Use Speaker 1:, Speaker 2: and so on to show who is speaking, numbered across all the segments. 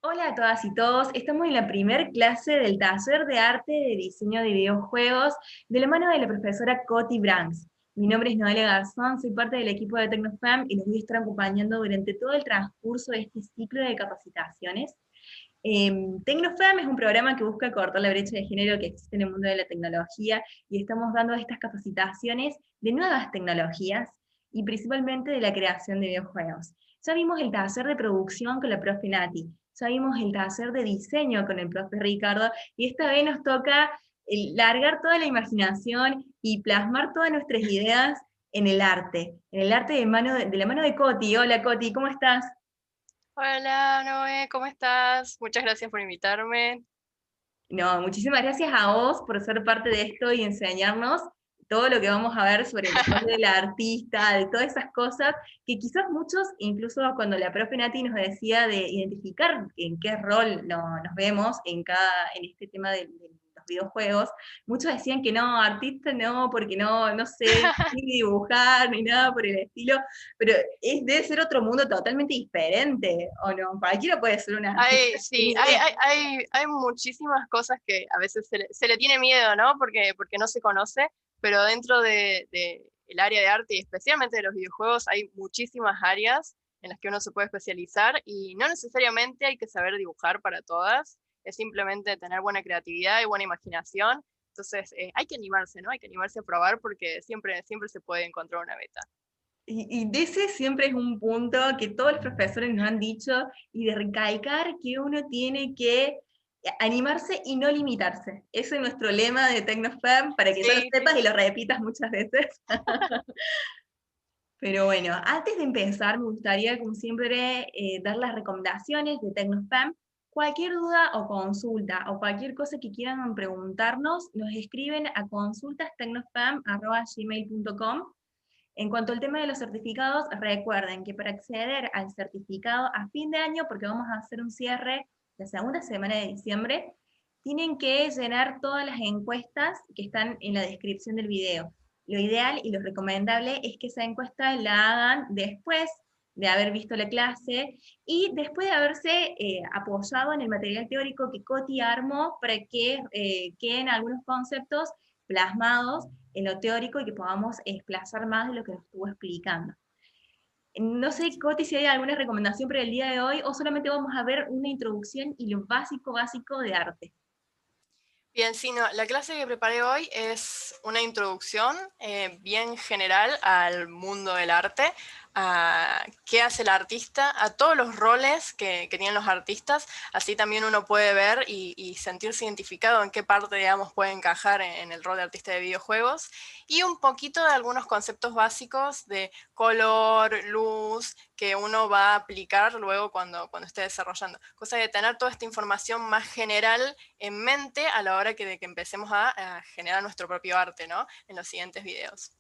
Speaker 1: Hola a todas y todos, estamos en la primer clase del taller de arte de diseño de videojuegos de la mano de la profesora Coti Branks. Mi nombre es Noelia Garzón, soy parte del equipo de Tecnofam y los voy a estar acompañando durante todo el transcurso de este ciclo de capacitaciones. Tecnofam es un programa que busca cortar la brecha de género que existe en el mundo de la tecnología y estamos dando estas capacitaciones de nuevas tecnologías y principalmente de la creación de videojuegos. Ya vimos el taller de producción con la profe Nati, ya vimos el taller de diseño con el profe Ricardo, y esta vez nos toca largar toda la imaginación y plasmar todas nuestras ideas en el arte de la mano de Coti. Hola Coti, ¿cómo estás?
Speaker 2: Hola, Noé, ¿cómo estás? Muchas gracias por invitarme.
Speaker 1: No, muchísimas gracias a vos por ser parte de esto y enseñarnos todo lo que vamos a ver sobre el rol del artista, de todas esas cosas, que quizás muchos, incluso cuando la profe Nati nos decía de identificar en qué rol nos vemos en este tema de los videojuegos, muchos decían que no, artista no, porque no sé ni dibujar, ni nada por el estilo, pero debe ser otro mundo totalmente diferente, ¿o no? Cualquiera puede ser un artista sin
Speaker 2: Sí,
Speaker 1: idea.
Speaker 2: hay muchísimas cosas que a veces se le tiene miedo, ¿no? Porque no se conoce, pero dentro de el área de arte y especialmente de los videojuegos hay muchísimas áreas en las que uno se puede especializar y no necesariamente hay que saber dibujar para todas, es simplemente tener buena creatividad y buena imaginación. Entonces, hay que animarse, ¿no? Hay que animarse a probar porque siempre se puede encontrar una beta.
Speaker 1: Y de ese siempre es un punto que todos los profesores nos han dicho, y de recalcar que uno tiene que animarse y no limitarse. Ese es nuestro lema de Tecnofam, para que ya lo
Speaker 2: Sí, sí,
Speaker 1: sepas y
Speaker 2: sí.
Speaker 1: lo repitas muchas veces. Pero bueno, antes de empezar, me gustaría, como siempre, dar las recomendaciones de Tecnofam. Cualquier duda o consulta o cualquier cosa que quieran preguntarnos, nos escriben a consultastecnofam@gmail.com. En cuanto al tema de los certificados, recuerden que para acceder al certificado a fin de año, porque vamos a hacer un cierre la segunda semana de diciembre, tienen que llenar todas las encuestas que están en la descripción del video. Lo ideal y lo recomendable es que esa encuesta la hagan después de haber visto la clase y después de haberse apoyado en el material teórico que Coti armó para que queden algunos conceptos plasmados en lo teórico y que podamos desplazar más de lo que nos estuvo explicando. No sé, Coti, si hay alguna recomendación para el día de hoy o solamente vamos a ver una introducción y lo básico, básico de arte.
Speaker 2: Bien, sí, no, la clase que preparé hoy es una introducción bien general al mundo del arte, a qué hace el artista, a todos los roles que tienen los artistas, así también uno puede ver y sentirse identificado en qué parte, digamos, puede encajar en el rol de artista de videojuegos, y un poquito de algunos conceptos básicos de color, luz, que uno va a aplicar luego cuando esté desarrollando. Cosa de tener toda esta información más general en mente a la hora de que empecemos a generar nuestro propio arte, ¿no? En los siguientes videos.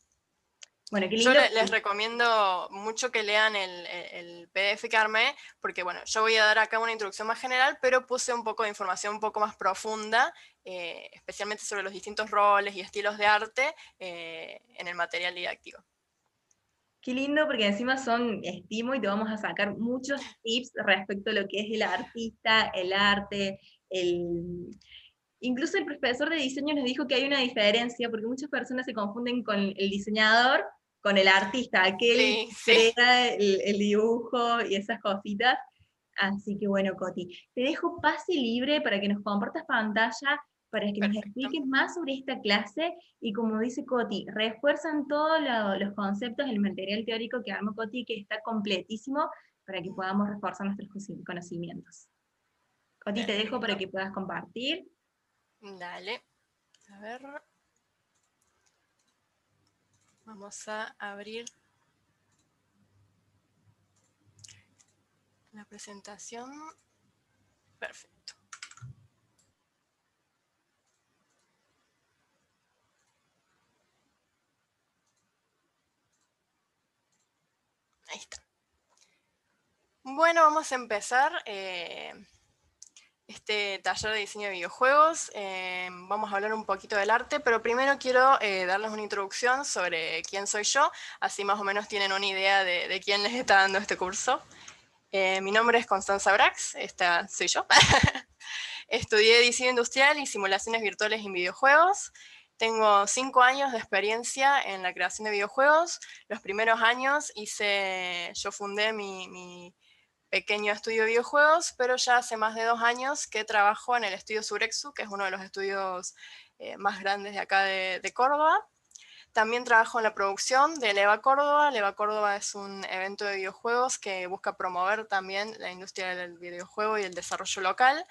Speaker 1: Bueno, qué
Speaker 2: Yo
Speaker 1: lindo.
Speaker 2: les recomiendo mucho que lean el PDF que armé, porque bueno, yo voy a dar acá una introducción más general, pero puse un poco de información un poco más profunda, especialmente sobre los distintos roles y estilos de arte en el material didáctico.
Speaker 1: Qué lindo, porque encima son estimo y te vamos a sacar muchos tips respecto a lo que es el artista, el arte, el... Incluso el profesor de diseño nos dijo que hay una diferencia, porque muchas personas se confunden con el diseñador, con el artista, aquel
Speaker 2: Sí,
Speaker 1: que
Speaker 2: sí.
Speaker 1: crea el dibujo y esas cositas. Así que bueno, Coti, te dejo pase libre para que nos compartas pantalla, para que nos
Speaker 2: Perfecto.
Speaker 1: expliques más sobre esta clase, y como dice Coti, refuerzan todos los conceptos del material teórico que armó Coti, que está completísimo, para que podamos reforzar nuestros conocimientos. Coti, te dejo para
Speaker 2: Perfecto.
Speaker 1: que puedas compartir.
Speaker 2: Dale. A ver. Vamos a abrir la presentación. Perfecto. Ahí está. Bueno, vamos a empezar este taller de diseño de videojuegos. Vamos a hablar un poquito del arte, pero primero quiero darles una introducción sobre quién soy yo, así más o menos tienen una idea de quién les está dando este curso. Mi nombre es Constanza Brax, esta soy yo. Estudié diseño industrial y simulaciones virtuales en videojuegos. Tengo 5 años de experiencia en la creación de videojuegos. Los primeros años yo fundé mi pequeño estudio de videojuegos, pero ya hace más de 2 años que trabajo en el estudio Surexu, que es uno de los estudios más grandes de acá de Córdoba. También trabajo en la producción de Leva Córdoba. Leva Córdoba es un evento de videojuegos que busca promover también la industria del videojuego y el desarrollo local.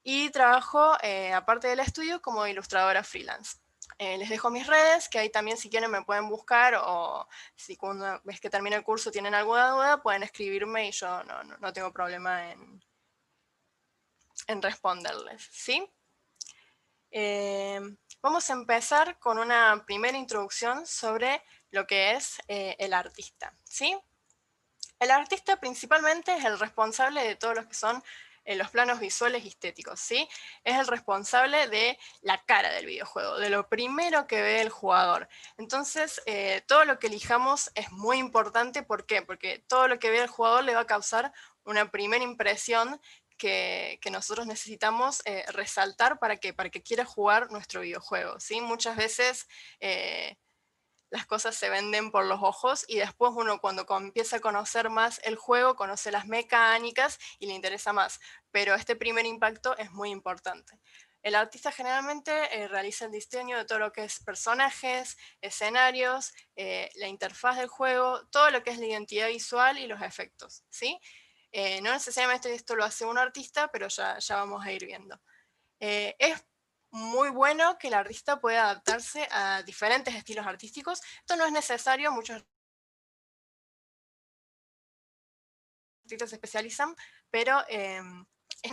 Speaker 2: Y trabajo, aparte del estudio, como ilustradora freelance. Les dejo mis redes, que ahí también si quieren me pueden buscar, o si una vez que termine el curso tienen alguna duda, pueden escribirme y yo no tengo problema en responderles, ¿sí? Vamos a empezar con una primera introducción sobre lo que es el artista, ¿sí? El artista principalmente es el responsable de todo lo que son los planos visuales y estéticos, ¿sí? Es el responsable de la cara del videojuego, de lo primero que ve el jugador. Entonces, todo lo que elijamos es muy importante. ¿Por qué? Porque todo lo que ve el jugador le va a causar una primera impresión que nosotros necesitamos resaltar para que quiera jugar nuestro videojuego, ¿sí? Muchas veces las cosas se venden por los ojos y después uno cuando empieza a conocer más el juego, conoce las mecánicas y le interesa más. Pero este primer impacto es muy importante. El artista generalmente realiza el diseño de todo lo que es personajes, escenarios, la interfaz del juego, todo lo que es la identidad visual y los efectos, ¿sí? No necesariamente esto lo hace un artista, pero ya vamos a ir viendo. Es muy bueno que el artista pueda adaptarse a diferentes estilos artísticos. Esto no es necesario, muchos artistas se especializan, pero es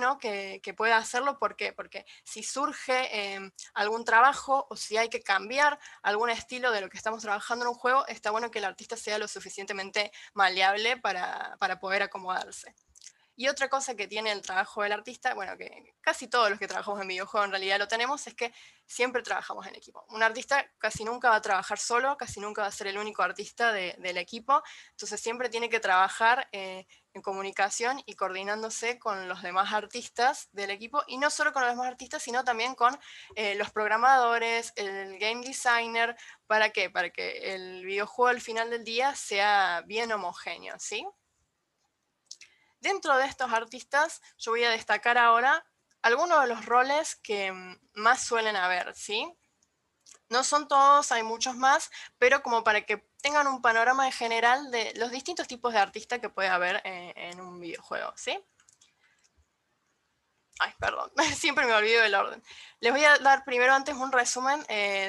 Speaker 2: no que pueda hacerlo. ¿Por qué? Porque si surge algún trabajo o si hay que cambiar algún estilo de lo que estamos trabajando en un juego, está bueno que el artista sea lo suficientemente maleable para poder acomodarse. Y otra cosa que tiene el trabajo del artista, bueno, que casi todos los que trabajamos en videojuegos en realidad lo tenemos, es que siempre trabajamos en equipo. Un artista casi nunca va a trabajar solo, casi nunca va a ser el único artista del equipo, entonces siempre tiene que trabajar en comunicación y coordinándose con los demás artistas del equipo, y no solo con los demás artistas, sino también con los programadores, el game designer. ¿Para qué? Para que el videojuego al final del día sea bien homogéneo, ¿sí? Dentro de estos artistas, yo voy a destacar ahora algunos de los roles que más suelen haber, ¿sí? No son todos, hay muchos más, pero como para que tengan un panorama general de los distintos tipos de artistas que puede haber en un videojuego, ¿sí? Ay, perdón, siempre me olvido del orden. Les voy a dar primero antes un resumen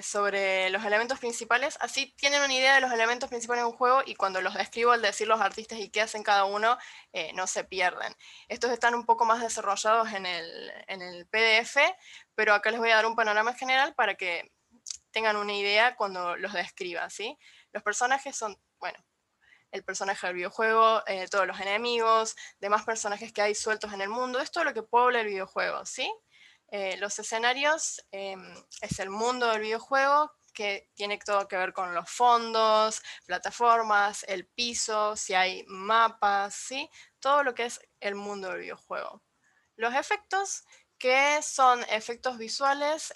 Speaker 2: sobre los elementos principales, así tienen una idea de los elementos principales de un juego y cuando los describo al decir los artistas y qué hacen cada uno, no se pierden. Estos están un poco más desarrollados en el PDF, pero acá les voy a dar un panorama general para que tengan una idea cuando los describa, ¿sí? Los personajes son, bueno, el personaje del videojuego, todos los enemigos, demás personajes que hay sueltos en el mundo, es todo lo que puebla el videojuego, ¿sí? Los escenarios es el mundo del videojuego, que tiene todo que ver con los fondos, plataformas, el piso, si hay mapas, ¿sí? Todo lo que es el mundo del videojuego. Los efectos, que son efectos visuales,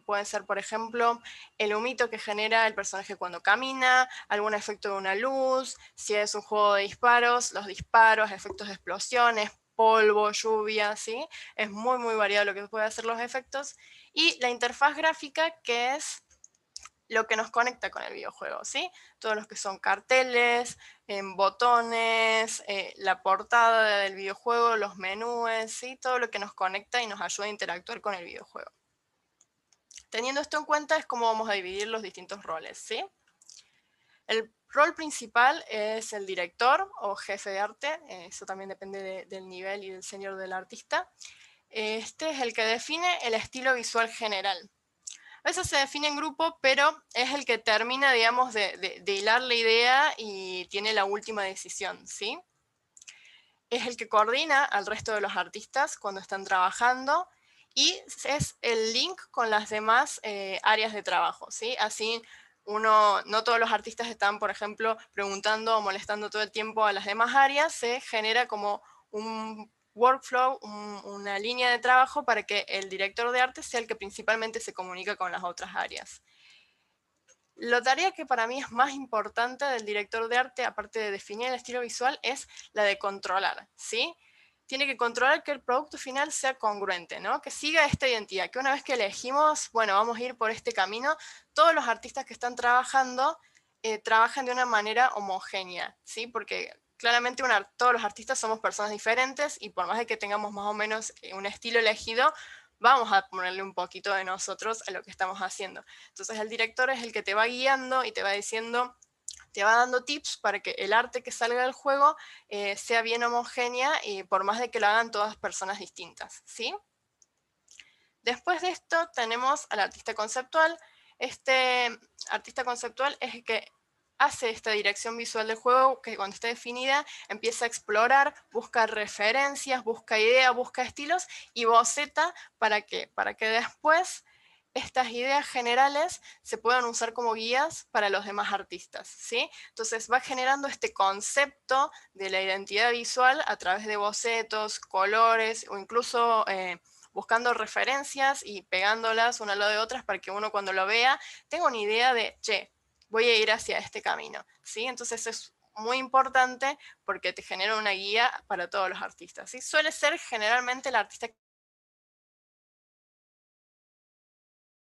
Speaker 2: pueden ser, por ejemplo, el humito que genera el personaje cuando camina, algún efecto de una luz, si es un juego de disparos, los disparos, efectos de explosiones, polvo, lluvia, ¿sí? Es muy, muy variado lo que puede hacer los efectos. Y la interfaz gráfica, que es lo que nos conecta con el videojuego, ¿sí? Todos los que son carteles, botones, la portada del videojuego, los menús, ¿sí? Todo lo que nos conecta y nos ayuda a interactuar con el videojuego. Teniendo esto en cuenta es cómo vamos a dividir los distintos roles, ¿sí? El rol principal es el director o jefe de arte, eso también depende del nivel y del señor del artista. Este es el que define el estilo visual general. A veces se define en grupo, pero es el que termina, digamos, de hilar la idea y tiene la última decisión, ¿sí? Es el que coordina al resto de los artistas cuando están trabajando y es el link con las demás áreas de trabajo, ¿sí? Así no todos los artistas están, por ejemplo, preguntando o molestando todo el tiempo a las demás áreas, se genera como un workflow, una línea de trabajo para que el director de arte sea el que principalmente se comunica con las otras áreas. La tarea que para mí es más importante del director de arte, aparte de definir el estilo visual, es la de controlar, ¿sí? Tiene que controlar que el producto final sea congruente, ¿no? Que siga esta identidad, que una vez que elegimos, bueno, vamos a ir por este camino, todos los artistas que están trabajando trabajan de una manera homogénea, ¿sí? Porque claramente todos los artistas somos personas diferentes y por más de que tengamos más o menos un estilo elegido, vamos a ponerle un poquito de nosotros a lo que estamos haciendo. Entonces el director es el que te va guiando y te va diciendo, te va dando tips para que el arte que salga del juego sea bien homogénea y por más de que lo hagan todas personas distintas, ¿sí? Después de esto tenemos al artista conceptual. Este artista conceptual es el que hace esta dirección visual del juego, que cuando está definida empieza a explorar, busca referencias, busca ideas, busca estilos y boceta para que después estas ideas generales se puedan usar como guías para los demás artistas, ¿sí? Entonces va generando este concepto de la identidad visual a través de bocetos, colores o incluso buscando referencias y pegándolas una al lado de otras para que uno cuando lo vea tenga una idea de, che, voy a ir hacia este camino, ¿sí? Entonces es muy importante porque te genera una guía para todos los artistas, ¿sí? Suele ser generalmente el artista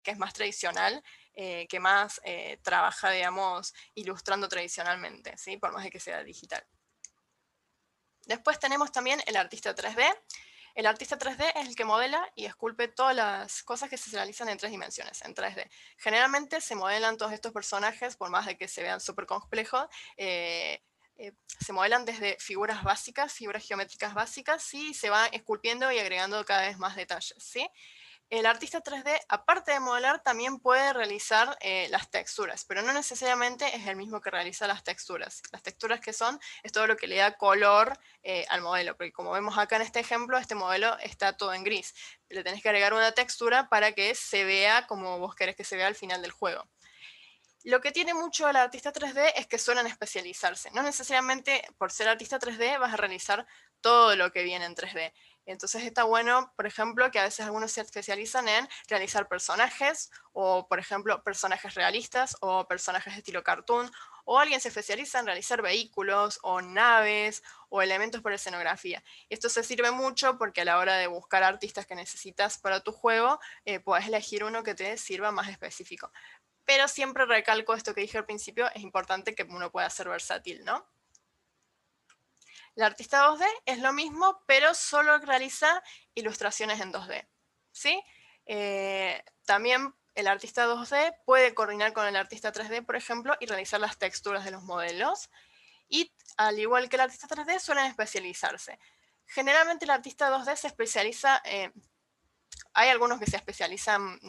Speaker 2: que es más tradicional, que más trabaja, digamos, ilustrando tradicionalmente, ¿sí? Por más de que sea digital. Después tenemos también el artista 3D. El artista 3D es el que modela y esculpe todas las cosas que se realizan en 3 dimensiones, en 3D. Generalmente se modelan todos estos personajes, por más de que se vean súper complejos, se modelan desde figuras básicas, figuras geométricas básicas, y se va esculpiendo y agregando cada vez más detalles, ¿sí? El artista 3D, aparte de modelar, también puede realizar las texturas, pero no necesariamente es el mismo que realiza las texturas. Las texturas que son, es todo lo que le da color al modelo, porque como vemos acá en este ejemplo, este modelo está todo en gris. Le tenés que agregar una textura para que se vea como vos querés que se vea al final del juego. Lo que tiene mucho el artista 3D es que suelen especializarse. No necesariamente por ser artista 3D vas a realizar todo lo que viene en 3D. Entonces está bueno, por ejemplo, que a veces algunos se especializan en realizar personajes, o por ejemplo, personajes realistas, o personajes de estilo cartoon, o alguien se especializa en realizar vehículos, o naves, o elementos para escenografía. Esto se sirve mucho porque a la hora de buscar artistas que necesitas para tu juego, puedes elegir uno que te sirva más específico. Pero siempre recalco esto que dije al principio, es importante que uno pueda ser versátil, ¿no? La artista 2D es lo mismo, pero solo realiza ilustraciones en 2D, ¿sí? También el artista 2D puede coordinar con el artista 3D, por ejemplo, y realizar las texturas de los modelos. Y al igual que el artista 3D, suelen especializarse. Generalmente el artista 2D se especializa hay algunos que se especializan,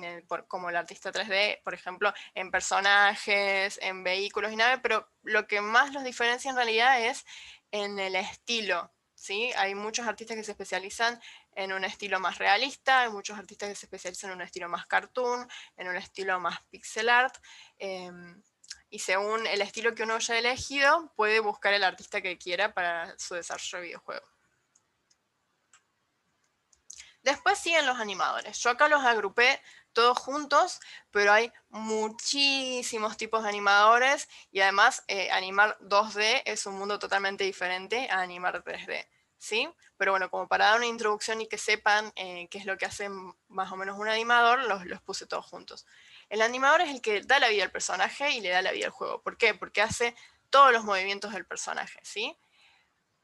Speaker 2: como el artista 3D, por ejemplo, en personajes, en vehículos y naves, pero lo que más los diferencia en realidad es en el estilo, ¿sí? Hay muchos artistas que se especializan en un estilo más realista, hay muchos artistas que se especializan en un estilo más cartoon, en un estilo más pixel art, y según el estilo que uno haya elegido, puede buscar el artista que quiera para su desarrollo de videojuego. Después siguen los animadores. Yo acá los agrupé todos juntos, pero hay muchísimos tipos de animadores y además animar 2D es un mundo totalmente diferente a animar 3D, ¿sí? Pero bueno, como para dar una introducción y que sepan qué es lo que hace más o menos un animador, los puse todos juntos. El animador es el que da la vida al personaje y le da la vida al juego. ¿Por qué? Porque hace todos los movimientos del personaje, ¿sí?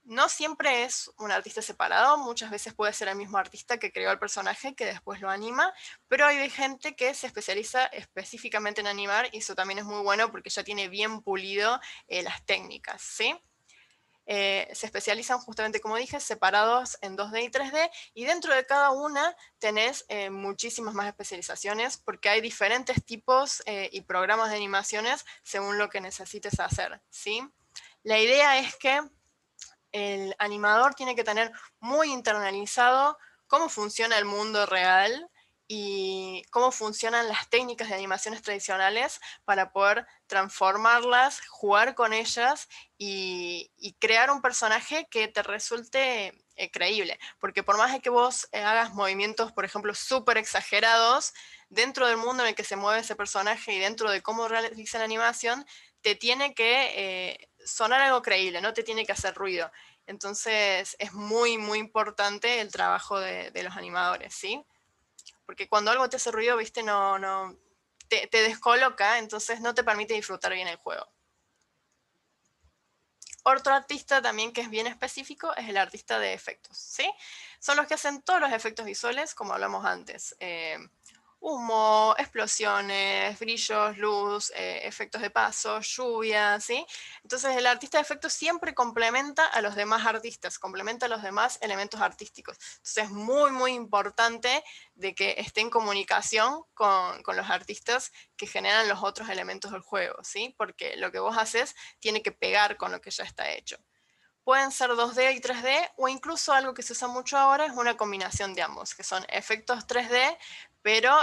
Speaker 2: No siempre es un artista separado, muchas veces puede ser el mismo artista que creó el personaje que después lo anima, pero hay gente que se especializa específicamente en animar y eso también es muy bueno porque ya tiene bien pulido las técnicas, ¿sí? Se especializan justamente, como dije, separados en 2D y 3D y dentro de cada una tenés muchísimas más especializaciones porque hay diferentes tipos y programas de animaciones según lo que necesites hacer, ¿sí? La idea es que el animador tiene que tener muy internalizado cómo funciona el mundo real y cómo funcionan las técnicas de animaciones tradicionales para poder transformarlas, jugar con ellas y crear un personaje que te resulte creíble. Porque por más de que vos hagas movimientos, por ejemplo, súper exagerados, dentro del mundo en el que se mueve ese personaje y dentro de cómo realiza la animación, te tiene que sonar algo creíble, no te tiene que hacer ruido. Entonces es muy, muy importante el trabajo de los animadores, ¿sí? Porque cuando algo te hace ruido, viste, te descoloca, entonces no te permite disfrutar bien el juego. Otro artista también que es bien específico es el artista de efectos, ¿sí? Son los que hacen todos los efectos visuales, como hablamos antes. Humo, explosiones, brillos, luz, efectos de paso, lluvia, ¿sí? Entonces el artista de efectos siempre complementa a los demás artistas, complementa a los demás elementos artísticos. Entonces es muy, muy importante de que esté en comunicación con los artistas que generan los otros elementos del juego, ¿sí? Porque lo que vos haces tiene que pegar con lo que ya está hecho. Pueden ser 2D y 3D, o incluso algo que se usa mucho ahora es una combinación de ambos, que son efectos 3D, pero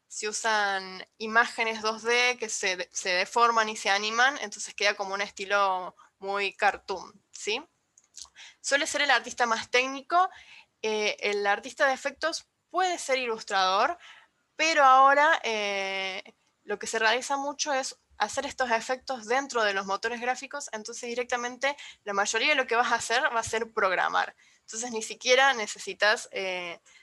Speaker 2: se usan imágenes 2D que se deforman y se animan, entonces queda como un estilo muy cartoon, ¿sí? Suele ser el artista más técnico, el artista de efectos puede ser ilustrador, pero ahora lo que se realiza mucho es hacer estos efectos dentro de los motores gráficos, entonces directamente la mayoría de lo que vas a hacer va a ser programar. Entonces ni siquiera necesitas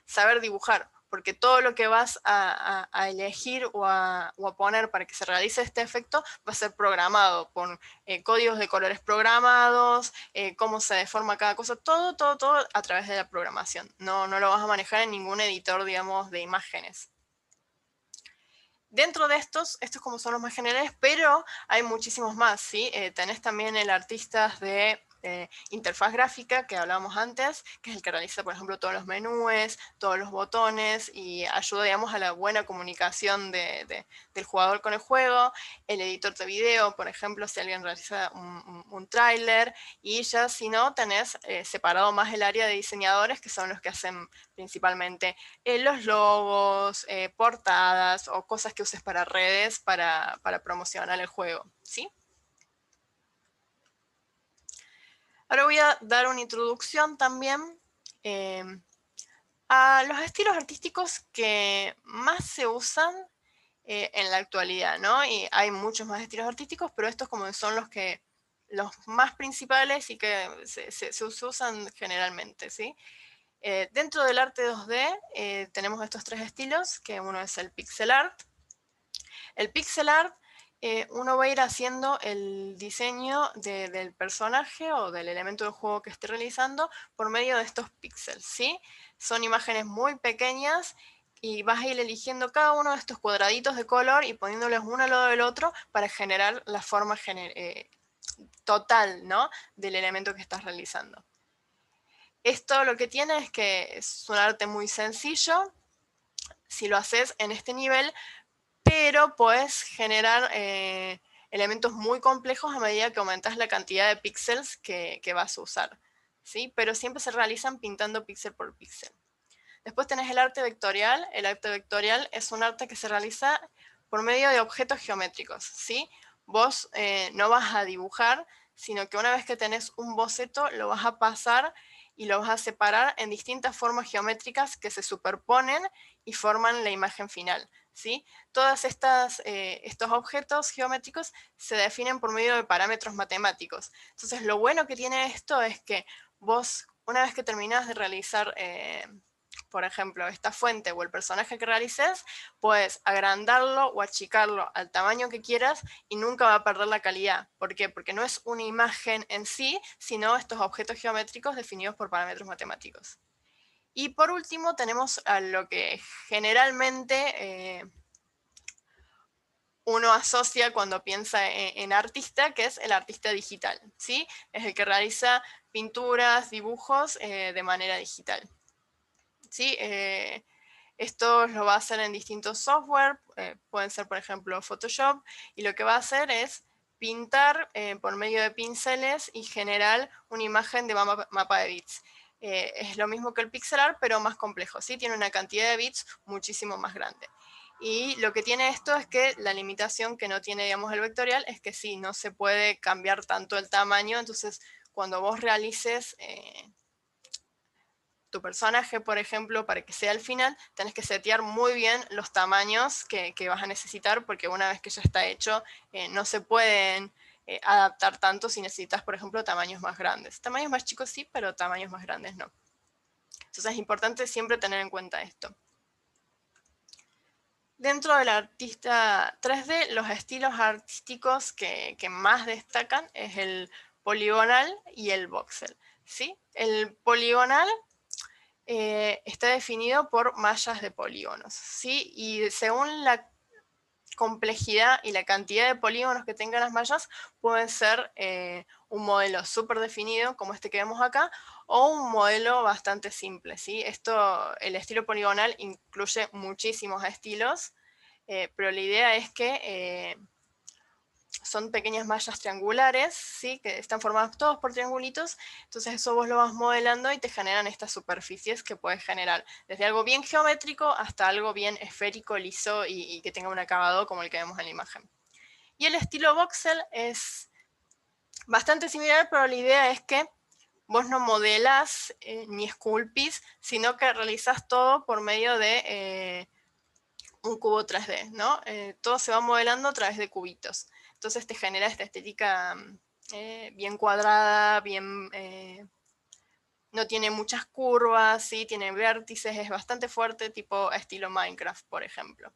Speaker 2: saber dibujar, porque todo lo que vas a elegir o a poner para que se realice este efecto va a ser programado por códigos de colores programados, cómo se deforma cada cosa, todo a través de la programación. No lo vas a manejar en ningún editor, digamos, de imágenes. Dentro de estos como son los más generales, pero hay muchísimos más, ¿sí? Tenés también el artista de interfaz gráfica que hablábamos antes, que es el que realiza, por ejemplo, todos los menús, todos los botones y ayuda, digamos, a la buena comunicación del jugador con el juego. El editor de video, por ejemplo, si alguien realiza un tráiler, y ya si no, tenés separado más el área de diseñadores, que son los que hacen principalmente los logos, portadas o cosas que uses para redes para promocionar el juego, ¿sí? Ahora voy a dar una introducción también a los estilos artísticos que más se usan en la actualidad, ¿no? Y hay muchos más estilos artísticos, pero estos como son los más principales y que se usan generalmente, ¿sí? Dentro del arte 2D tenemos estos tres estilos, que uno es el pixel art. El pixel art, uno va a ir haciendo el diseño del personaje o del elemento del juego que esté realizando por medio de estos píxeles, ¿sí? Son imágenes muy pequeñas y vas a ir eligiendo cada uno de estos cuadraditos de color y poniéndoles uno al lado del otro para generar la forma total, ¿no?, del elemento que estás realizando. Esto lo que tiene es que es un arte muy sencillo si lo haces en este nivel, pero puedes generar elementos muy complejos a medida que aumentas la cantidad de píxeles que vas a usar, ¿sí? Pero siempre se realizan pintando píxel por píxel. Después tenés el arte vectorial. El arte vectorial es un arte que se realiza por medio de objetos geométricos, ¿sí? Vos no vas a dibujar, sino que una vez que tenés un boceto, lo vas a pasar y lo vas a separar en distintas formas geométricas que se superponen y forman la imagen final, ¿sí? Todos estos objetos geométricos se definen por medio de parámetros matemáticos. Entonces, lo bueno que tiene esto es que vos, una vez que terminás de realizar por ejemplo, esta fuente o el personaje que realices, puedes agrandarlo o achicarlo al tamaño que quieras y nunca va a perder la calidad. ¿Por qué? Porque no es una imagen en sí, sino estos objetos geométricos definidos por parámetros matemáticos. Y por último tenemos a lo que generalmente uno asocia cuando piensa en artista, que es el artista digital, ¿sí? Es el que realiza pinturas, dibujos de manera digital. ¿Sí? Esto lo va a hacer en distintos software, pueden ser por ejemplo Photoshop, y lo que va a hacer es pintar por medio de pinceles y generar una imagen de mapa de bits. es lo mismo que el pixel art, pero más complejo, ¿sí? Tiene una cantidad de bits muchísimo más grande. Y lo que tiene esto es que la limitación que no tiene, digamos, el vectorial es que sí, no se puede cambiar tanto el tamaño, entonces cuando vos realices tu personaje, por ejemplo, para que sea el final, tenés que setear muy bien los tamaños que vas a necesitar, porque una vez que ya está hecho, no se pueden adaptar tanto si necesitas, por ejemplo, tamaños más grandes. Tamaños más chicos sí, pero tamaños más grandes no. Entonces es importante siempre tener en cuenta esto. Dentro del artista 3D, los estilos artísticos que más destacan es el poligonal y el voxel, ¿sí? El poligonal está definido por mallas de polígonos, ¿sí? Y según la complejidad y la cantidad de polígonos que tengan las mallas, puede ser un modelo súper definido, como este que vemos acá, o un modelo bastante simple, ¿sí? El estilo poligonal incluye muchísimos estilos, pero la idea es que son pequeñas mallas triangulares, ¿sí? Que están formadas todos por triangulitos, entonces eso vos lo vas modelando y te generan estas superficies que puedes generar desde algo bien geométrico hasta algo bien esférico, liso y que tenga un acabado como el que vemos en la imagen. Y el estilo voxel es bastante similar, pero la idea es que vos no modelas ni esculpís, sino que realizás todo por medio de un cubo 3D, ¿no? Todo se va modelando a través de cubitos. Entonces te genera esta estética bien cuadrada, bien... no tiene muchas curvas, ¿sí? Tiene vértices, es bastante fuerte, tipo estilo Minecraft, por ejemplo.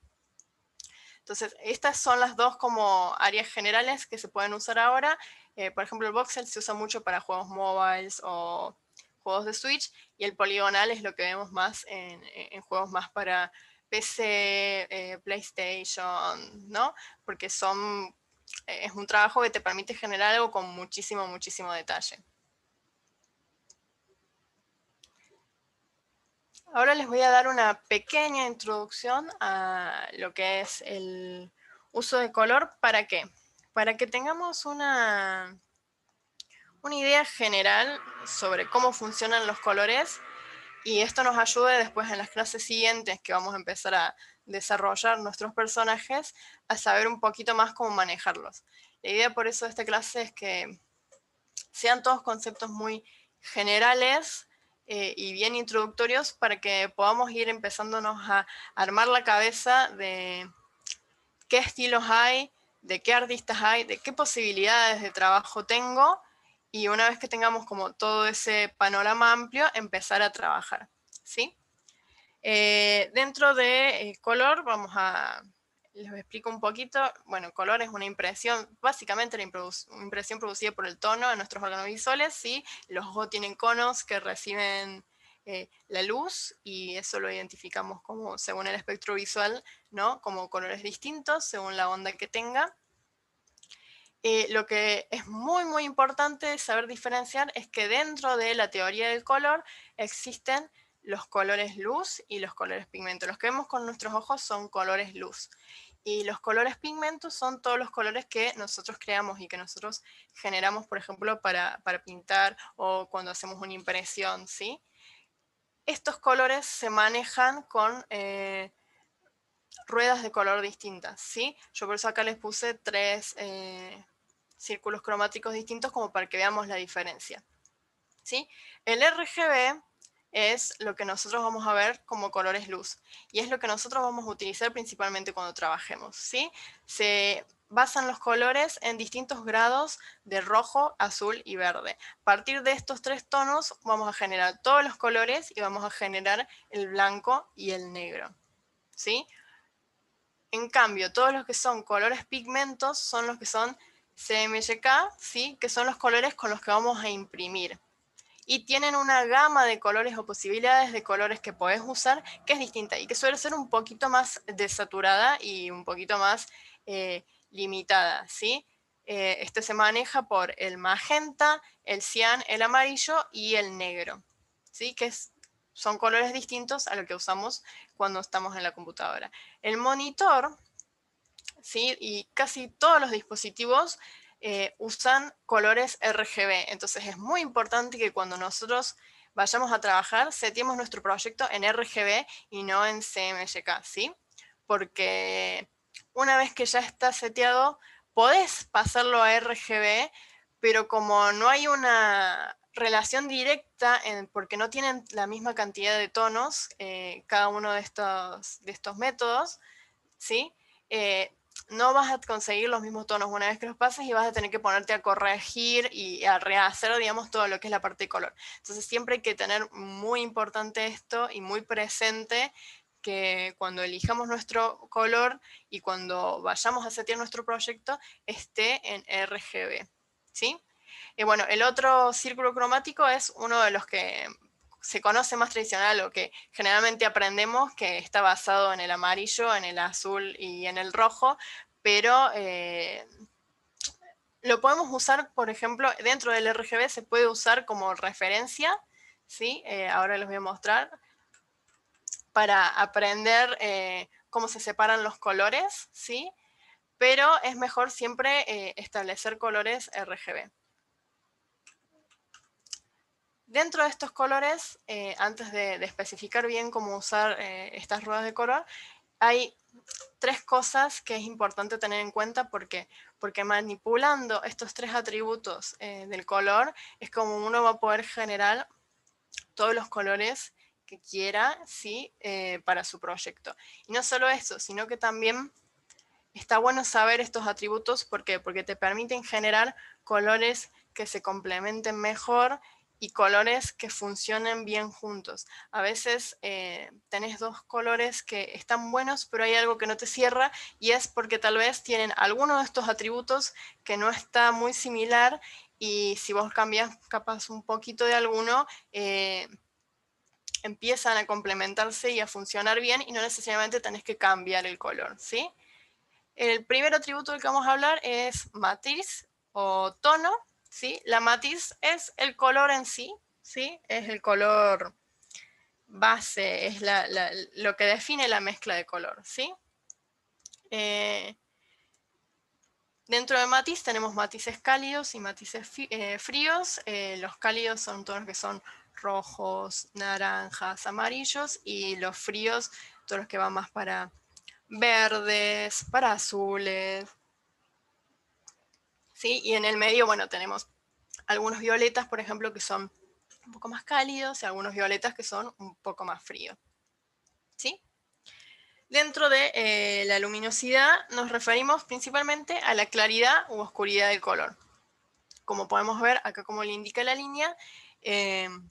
Speaker 2: Entonces, estas son las dos como áreas generales que se pueden usar ahora. Por ejemplo, el voxel se usa mucho para juegos mobiles o juegos de Switch, y el poligonal es lo que vemos más en juegos más para PC, PlayStation, ¿no? Porque es un trabajo que te permite generar algo con muchísimo, muchísimo detalle. Ahora les voy a dar una pequeña introducción a lo que es el uso de color. ¿Para qué? Para que tengamos una idea general sobre cómo funcionan los colores, y esto nos ayude después en las clases siguientes que vamos a empezar a desarrollar nuestros personajes, a saber un poquito más cómo manejarlos. La idea por eso de esta clase es que sean todos conceptos muy generales y bien introductorios, para que podamos ir empezándonos a armar la cabeza de qué estilos hay, de qué artistas hay, de qué posibilidades de trabajo tengo, y una vez que tengamos como todo ese panorama amplio, empezar a trabajar, ¿sí? Dentro de color les explico un poquito. Bueno, color es una impresión, básicamente la impresión producida por el tono en nuestros órganos visuales, ¿sí? Los ojos tienen conos que reciben la luz, y eso lo identificamos como, según el espectro visual, ¿no? Como colores distintos, según la onda que tenga. Lo que es muy, muy importante saber diferenciar es que dentro de la teoría del color existen los colores luz y los colores pigmento. Los que vemos con nuestros ojos son colores luz. Y los colores pigmentos son todos los colores que nosotros creamos y que nosotros generamos, por ejemplo, para pintar o cuando hacemos una impresión, ¿sí? Estos colores se manejan con ruedas de color distintas, ¿sí? Yo por eso acá les puse 3 círculos cromáticos distintos como para que veamos la diferencia, ¿sí? El RGB es lo que nosotros vamos a ver como colores luz, y es lo que nosotros vamos a utilizar principalmente cuando trabajemos, ¿sí? Se basan los colores en distintos grados de rojo, azul y verde. A partir de estos 3 tonos vamos a generar todos los colores y vamos a generar el blanco y el negro, ¿sí? En cambio, todos los que son colores pigmentos son los que son CMYK, ¿sí? Que son los colores con los que vamos a imprimir. Y tienen una gama de colores o posibilidades de colores que podés usar que es distinta y que suele ser un poquito más desaturada y un poquito más limitada, ¿sí? Este se maneja por el magenta, el cian, el amarillo y el negro, ¿sí? Son colores distintos a lo que usamos cuando estamos en la computadora. El monitor, ¿sí? Y casi todos los dispositivos usan colores RGB. Entonces es muy importante que cuando nosotros vayamos a trabajar, seteemos nuestro proyecto en RGB y no en CMYK, ¿sí? Porque una vez que ya está seteado, podés pasarlo a RGB, pero como no hay una relación directa, porque no tienen la misma cantidad de tonos, cada uno de estos métodos, ¿sí? No vas a conseguir los mismos tonos una vez que los pases y vas a tener que ponerte a corregir y a rehacer, digamos, todo lo que es la parte de color. Entonces siempre hay que tener muy importante esto y muy presente que cuando elijamos nuestro color y cuando vayamos a setear nuestro proyecto esté en RGB, ¿sí? Y bueno, el otro círculo cromático es uno de los que se conoce más tradicional o que generalmente aprendemos, que está basado en el amarillo, en el azul y en el rojo, pero lo podemos usar, por ejemplo, dentro del RGB se puede usar como referencia, ¿sí? Ahora les voy a mostrar, para aprender cómo se separan los colores, ¿sí? Pero es mejor siempre establecer colores RGB. Dentro de estos colores, antes de especificar bien cómo usar estas ruedas de color, hay tres cosas que es importante tener en cuenta. Porque manipulando estos tres atributos del color es como uno va a poder generar todos los colores que quiera, ¿sí? Para su proyecto. Y no solo eso, sino que también está bueno saber estos atributos. ¿Por qué? Porque te permiten generar colores que se complementen mejor y colores que funcionen bien juntos. A veces tenés dos colores que están buenos, pero hay algo que no te cierra, y es porque tal vez tienen alguno de estos atributos que no está muy similar, y si vos cambias capaz un poquito de alguno, empiezan a complementarse y a funcionar bien, y no necesariamente tenés que cambiar el color, ¿sí? El primer atributo del que vamos a hablar es matiz o tono, ¿sí? La matiz es el color en sí, ¿sí? Es el color base, es lo que define la mezcla de color, ¿sí? Dentro de matiz tenemos matices cálidos y matices fríos. Los cálidos son todos los que son rojos, naranjas, amarillos, y los fríos, todos los que van más para verdes, para azules, ¿sí? Y en el medio, bueno, tenemos algunos violetas, por ejemplo, que son un poco más cálidos, y algunos violetas que son un poco más fríos, ¿sí? Dentro de la luminosidad nos referimos principalmente a la claridad u oscuridad del color. Como podemos ver acá, como le indica la línea, el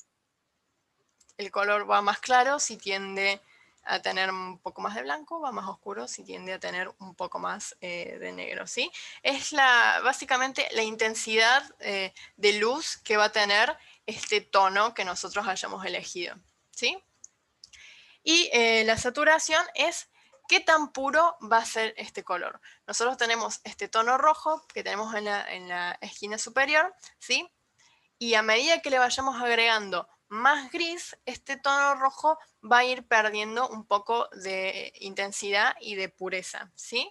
Speaker 2: color va más claro si tiende a tener un poco más de blanco, va más oscuro si tiende a tener un poco más de negro, ¿sí? Es básicamente la intensidad de luz que va a tener este tono que nosotros hayamos elegido, ¿sí? Y la saturación es qué tan puro va a ser este color. Nosotros tenemos este tono rojo que tenemos en la esquina superior, ¿sí? Y a medida que le vayamos agregando más gris, este tono rojo va a ir perdiendo un poco de intensidad y de pureza, ¿sí?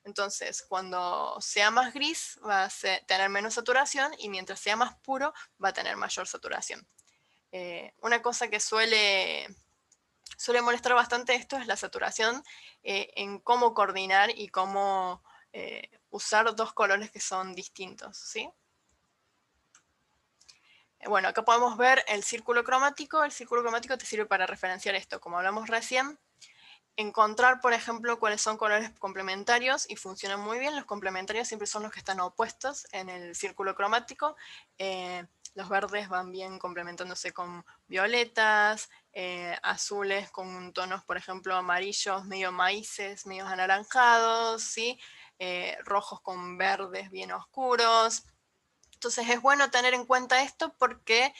Speaker 2: Entonces, cuando sea más gris, va a tener menos saturación, y mientras sea más puro, va a tener mayor saturación. Una cosa que suele molestar bastante esto es la saturación, en cómo coordinar y cómo usar dos colores que son distintos, ¿sí? Bueno, acá podemos ver el círculo cromático. El círculo cromático te sirve para referenciar esto, como hablamos recién. Encontrar, por ejemplo, cuáles son colores complementarios, y funcionan muy bien. Los complementarios siempre son los que están opuestos en el círculo cromático. Los verdes van bien complementándose con violetas, azules con tonos, por ejemplo, amarillos, medio maíces, medio anaranjados, ¿sí? Rojos con verdes bien oscuros. Entonces es bueno tener en cuenta esto, porque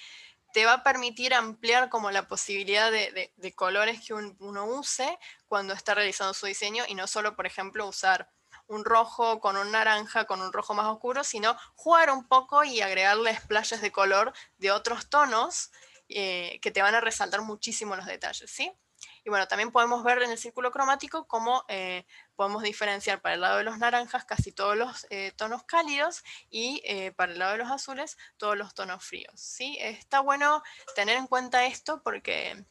Speaker 2: te va a permitir ampliar como la posibilidad de colores que uno use cuando está realizando su diseño, y no solo, por ejemplo, usar un rojo con un naranja, con un rojo más oscuro, sino jugar un poco y agregarle splashes de color de otros tonos que te van a resaltar muchísimo los detalles, ¿sí? Y bueno, también podemos ver en el círculo cromático cómo podemos diferenciar para el lado de los naranjas casi todos los tonos cálidos y para el lado de los azules todos los tonos fríos, ¿sí? Está bueno tener en cuenta esto porque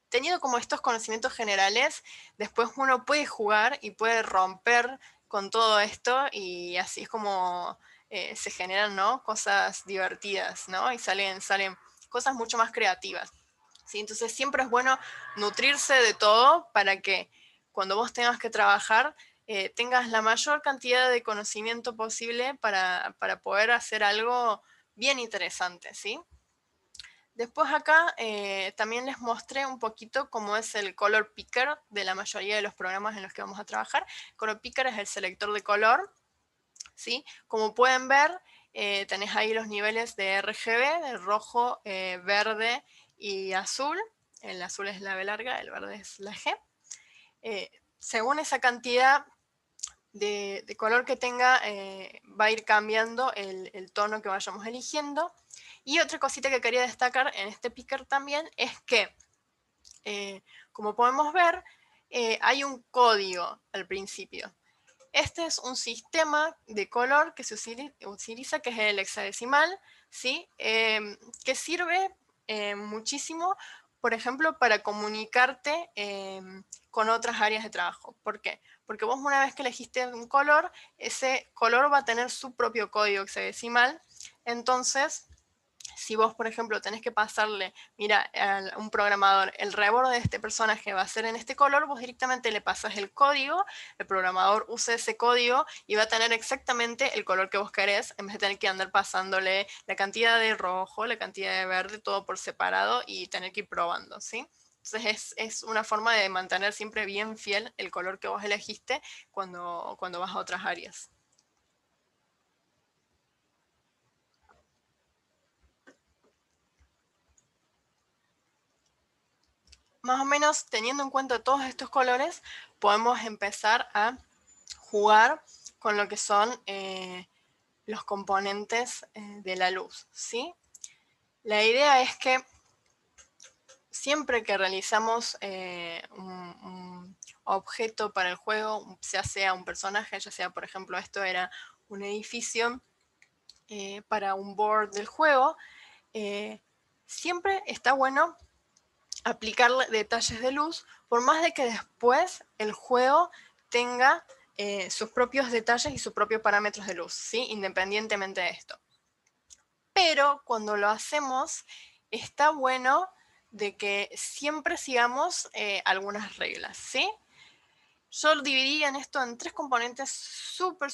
Speaker 2: teniendo como estos conocimientos generales, después uno puede jugar y puede romper con todo esto y así es como se generan, ¿no?, cosas divertidas, ¿no? Y salen cosas mucho más creativas, ¿sí? Entonces siempre es bueno nutrirse de todo para que cuando vos tengas que trabajar tengas la mayor cantidad de conocimiento posible para poder hacer algo bien interesante, ¿sí? Después acá también les mostré un poquito cómo es el color picker de la mayoría de los programas en los que vamos a trabajar. Color picker es el selector de color, ¿sí? Como pueden ver, tenés ahí los niveles de RGB, de rojo, verde y azul. El azul es la B larga, el verde es la G. Según esa cantidad de color que tenga, va a ir cambiando el tono que vayamos eligiendo. Y otra cosita que quería destacar en este picker también es que, como podemos ver, hay un código al principio. Este es un sistema de color que se utiliza, que es el hexadecimal, ¿sí? Que sirve muchísimo, por ejemplo, para comunicarte con otras áreas de trabajo. ¿Por qué? Porque vos una vez que elegiste un color, ese color va a tener su propio código hexadecimal. Entonces, si vos, por ejemplo, tenés que pasarle, mira, a un programador, el reborde de este personaje va a ser en este color, vos directamente le pasas el código, el programador usa ese código y va a tener exactamente el color que vos querés, en vez de tener que andar pasándole la cantidad de rojo, la cantidad de verde, todo por separado y tener que ir probando, ¿sí? Entonces es una forma de mantener siempre bien fiel el color que vos elegiste cuando vas a otras áreas. Más o menos teniendo en cuenta todos estos colores, podemos empezar a jugar con lo que son los componentes de la luz, ¿sí? La idea es que siempre que realizamos un objeto para el juego, ya sea un personaje, ya sea, por ejemplo, esto era un edificio para un board del juego, siempre está bueno aplicar detalles de luz, por más de que después el juego tenga sus propios detalles y sus propios parámetros de luz, ¿sí? Independientemente de esto. Pero cuando lo hacemos, está bueno de que siempre sigamos algunas reglas, ¿sí? Yo dividí en esto en 3 componentes súper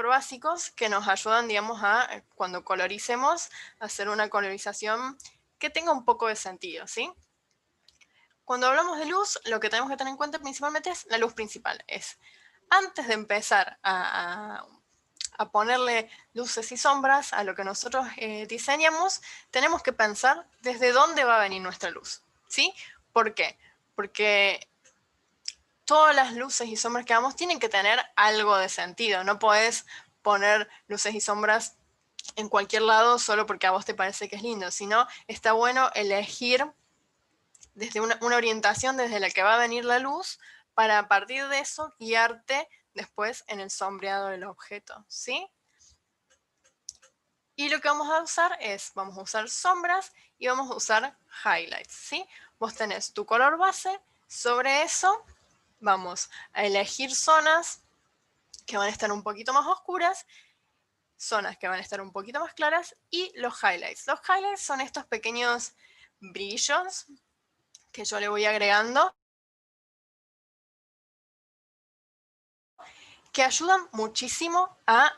Speaker 2: básicos que nos ayudan, digamos, a cuando coloricemos, hacer una colorización que tenga un poco de sentido, ¿sí? Cuando hablamos de luz, lo que tenemos que tener en cuenta principalmente es la luz principal. Es antes de empezar a ponerle luces y sombras a lo que nosotros diseñamos, tenemos que pensar desde dónde va a venir nuestra luz, ¿sí? ¿Por qué? Porque todas las luces y sombras que hagamos tienen que tener algo de sentido. No podés poner luces y sombras en cualquier lado solo porque a vos te parece que es lindo, sino está bueno elegir desde una orientación desde la que va a venir la luz, para a partir de eso guiarte después en el sombreado del objeto, ¿sí? Y lo que vamos a usar vamos a usar sombras y vamos a usar highlights, ¿sí? Vos tenés tu color base, sobre eso vamos a elegir zonas que van a estar un poquito más oscuras, zonas que van a estar un poquito más claras y los highlights. Los highlights son estos pequeños brillos que yo le voy agregando, que ayudan muchísimo a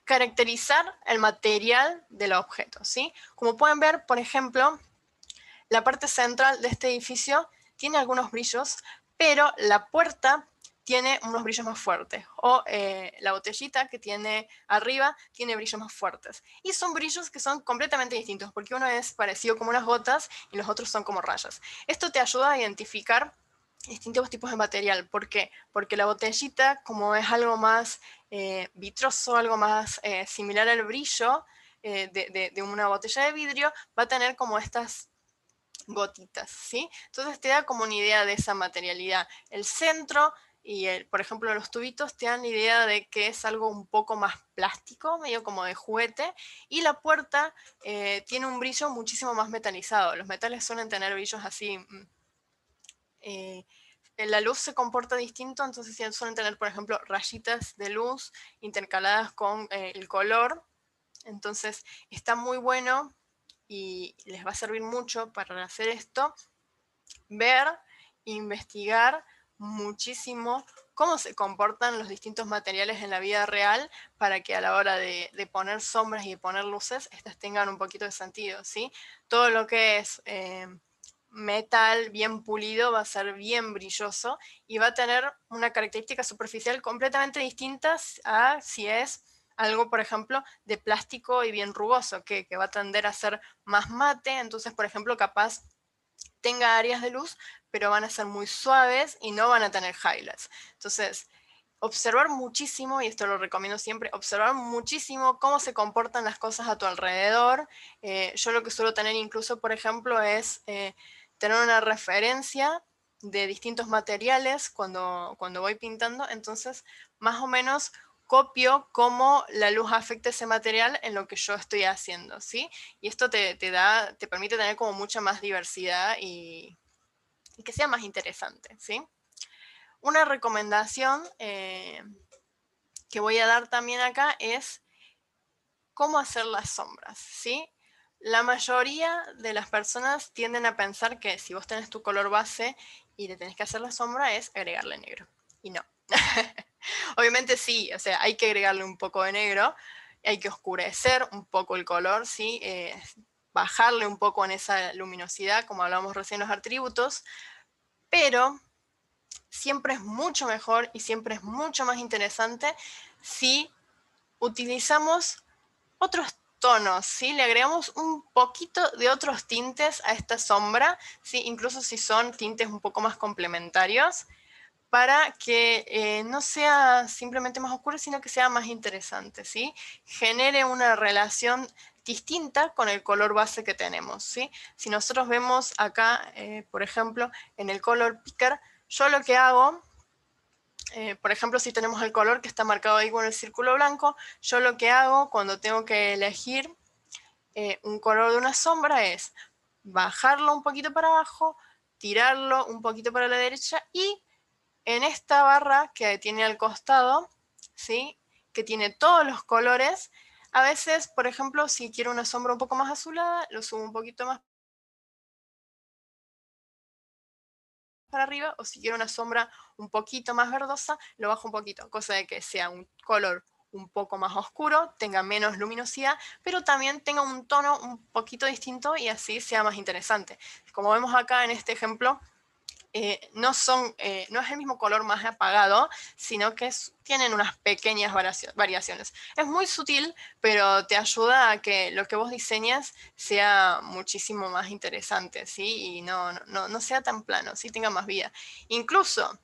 Speaker 2: caracterizar el material del objeto, ¿sí? Como pueden ver, por ejemplo, la parte central de este edificio tiene algunos brillos, pero la puerta tiene unos brillos más fuertes, o la botellita que tiene arriba tiene brillos más fuertes. Y son brillos que son completamente distintos, porque uno es parecido como unas gotas y los otros son como rayas. Esto te ayuda a identificar distintos tipos de material. ¿Por qué? Porque la botellita, como es algo más vitroso, algo más similar al brillo de una botella de vidrio, va a tener como estas gotitas, ¿sí? Entonces te da como una idea de esa materialidad. El centro y, por ejemplo, los tubitos te dan la idea de que es algo un poco más plástico, medio como de juguete, y la puerta tiene un brillo muchísimo más metalizado. Los metales suelen tener brillos así... la luz se comporta distinto, entonces suelen tener, por ejemplo, rayitas de luz intercaladas con el color. Entonces está muy bueno y les va a servir mucho para hacer esto, ver, investigar muchísimo cómo se comportan los distintos materiales en la vida real para que a la hora de poner sombras y de poner luces, estas tengan un poquito de sentido, ¿sí? Todo lo que es metal bien pulido va a ser bien brilloso y va a tener una característica superficial completamente distinta a si es algo, por ejemplo, de plástico y bien rugoso, que va a tender a ser más mate. Entonces, por ejemplo, capaz tenga áreas de luz, pero van a ser muy suaves y no van a tener highlights. Entonces, observar muchísimo, y esto lo recomiendo siempre, observar muchísimo cómo se comportan las cosas a tu alrededor. Yo lo que suelo tener incluso, por ejemplo, es tener una referencia de distintos materiales cuando voy pintando, entonces más o menos copio cómo la luz afecta ese material en lo que yo estoy haciendo, ¿sí? Y esto te permite tener como mucha más diversidad y que sea más interesante, ¿sí? Una recomendación que voy a dar también acá es cómo hacer las sombras, ¿sí? La mayoría de las personas tienden a pensar que si vos tenés tu color base y le tenés que hacer la sombra es agregarle negro. Y no. Obviamente sí, o sea, hay que agregarle un poco de negro, hay que oscurecer un poco el color, ¿sí? Bajarle un poco en esa luminosidad, como hablábamos recién en los atributos, pero siempre es mucho mejor y siempre es mucho más interesante si utilizamos otros tonos, ¿sí? Le agregamos un poquito de otros tintes a esta sombra, ¿sí? Incluso si son tintes un poco más complementarios, para que no sea simplemente más oscuro, sino que sea más interesante, ¿sí? Genere una relación distinta con el color base que tenemos, ¿sí? Si nosotros vemos acá, por ejemplo, en el color picker, yo lo que hago, por ejemplo, si tenemos el color que está marcado ahí con el círculo blanco, yo lo que hago cuando tengo que elegir un color de una sombra es bajarlo un poquito para abajo, tirarlo un poquito para la derecha y en esta barra que tiene al costado, ¿sí? Que tiene todos los colores, a veces, por ejemplo, si quiero una sombra un poco más azulada, lo subo un poquito más para arriba, o si quiero una sombra un poquito más verdosa, lo bajo un poquito, cosa de que sea un color un poco más oscuro, tenga menos luminosidad, pero también tenga un tono un poquito distinto y así sea más interesante. Como vemos acá en este ejemplo, no es el mismo color más apagado, sino que tienen unas pequeñas variaciones. Es muy sutil, pero te ayuda a que lo que vos diseñas sea muchísimo más interesante, ¿sí? Y no sea tan plano, ¿sí? Tenga más vida. Incluso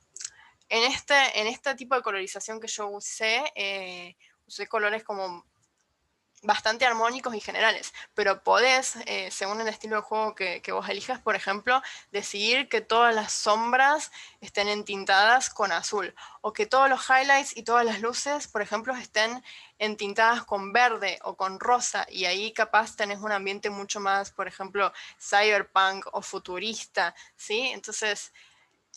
Speaker 2: en este tipo de colorización que yo usé colores como bastante armónicos y generales, pero podés, según el estilo de juego que vos elijas, por ejemplo, decidir que todas las sombras estén entintadas con azul, o que todos los highlights y todas las luces, por ejemplo, estén entintadas con verde o con rosa, y ahí capaz tenés un ambiente mucho más, por ejemplo, cyberpunk o futurista, ¿sí? Entonces,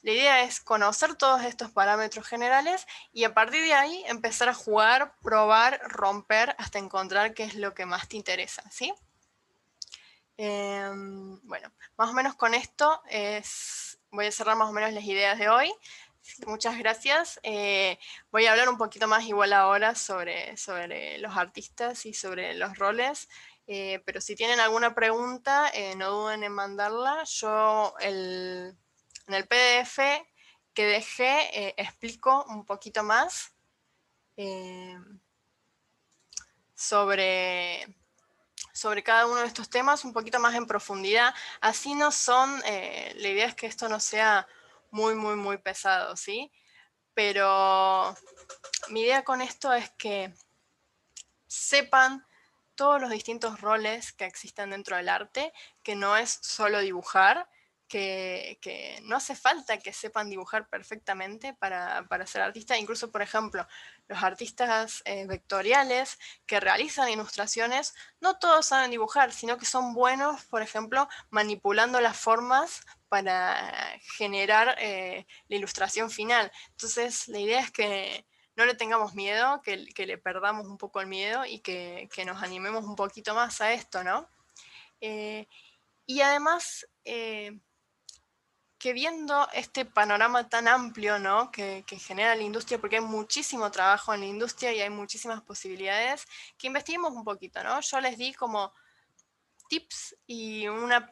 Speaker 2: la idea es conocer todos estos parámetros generales y a partir de ahí empezar a jugar, probar, romper hasta encontrar qué es lo que más te interesa, ¿sí? Bueno, más o menos con esto voy a cerrar más o menos las ideas de hoy. Muchas gracias. Voy a hablar un poquito más igual ahora sobre los artistas y sobre los roles. Pero si tienen alguna pregunta, no duden en mandarla. En el PDF que dejé explico un poquito más sobre cada uno de estos temas, un poquito más en profundidad. Así no son, la idea es que esto no sea muy pesado, ¿sí? Pero mi idea con esto es que sepan todos los distintos roles que existen dentro del arte, que no es solo dibujar, que no hace falta que sepan dibujar perfectamente para ser artista. Incluso, por ejemplo, los artistas vectoriales que realizan ilustraciones, no todos saben dibujar, sino que son buenos, por ejemplo, manipulando las formas para generar la ilustración final. Entonces, la idea es que no le tengamos miedo, que le perdamos un poco el miedo y que nos animemos un poquito más a esto, ¿no? Y además, que viendo este panorama tan amplio, ¿no? que genera la industria, porque hay muchísimo trabajo en la industria y hay muchísimas posibilidades, que investiguemos un poquito, ¿no? Yo les di como tips y una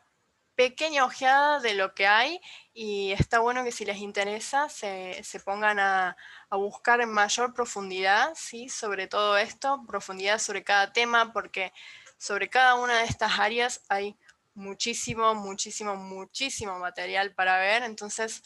Speaker 2: pequeña ojeada de lo que hay, y está bueno que si les interesa se pongan a buscar en mayor profundidad, ¿sí? Sobre todo esto, profundidad sobre cada tema, porque sobre cada una de estas áreas hay muchísimo, muchísimo, muchísimo material para ver. Entonces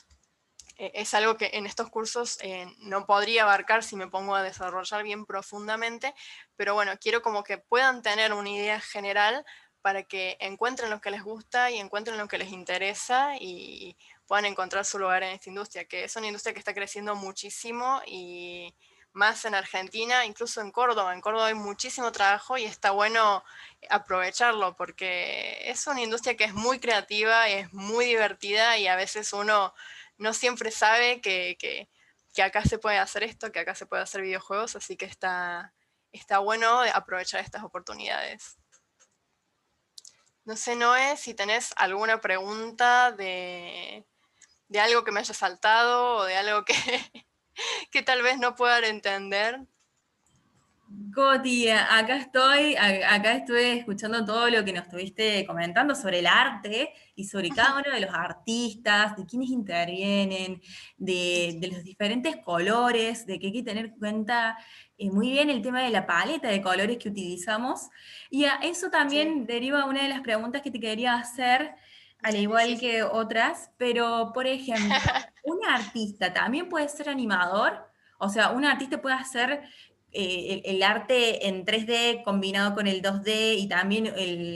Speaker 2: es algo que en estos cursos no podría abarcar si me pongo a desarrollar bien profundamente, pero bueno, quiero como que puedan tener una idea general para que encuentren lo que les gusta y encuentren lo que les interesa y puedan encontrar su lugar en esta industria, que es una industria que está creciendo muchísimo, y más en Argentina, incluso en Córdoba. En Córdoba hay muchísimo trabajo y está bueno aprovecharlo, porque es una industria que es muy creativa y es muy divertida, y a veces uno no siempre sabe que acá se puede hacer esto, que acá se puede hacer videojuegos, así que está bueno aprovechar estas oportunidades. No sé, Noé, si tenés alguna pregunta de algo que me haya saltado o de algo que tal vez no puedan entender.
Speaker 1: Coti, acá estoy, acá estuve escuchando todo lo que nos estuviste comentando sobre el arte y sobre cada uno de los artistas, de quiénes intervienen, de los diferentes colores, de que hay que tener en cuenta muy bien el tema de la paleta de colores que utilizamos. Y a eso
Speaker 2: Sí,
Speaker 1: también deriva una de las preguntas que te quería hacer, al igual
Speaker 2: sí.
Speaker 1: que otras, pero por ejemplo, ¿un artista también puede ser animador? O sea, un artista puede hacer el arte en 3D combinado con el 2D y también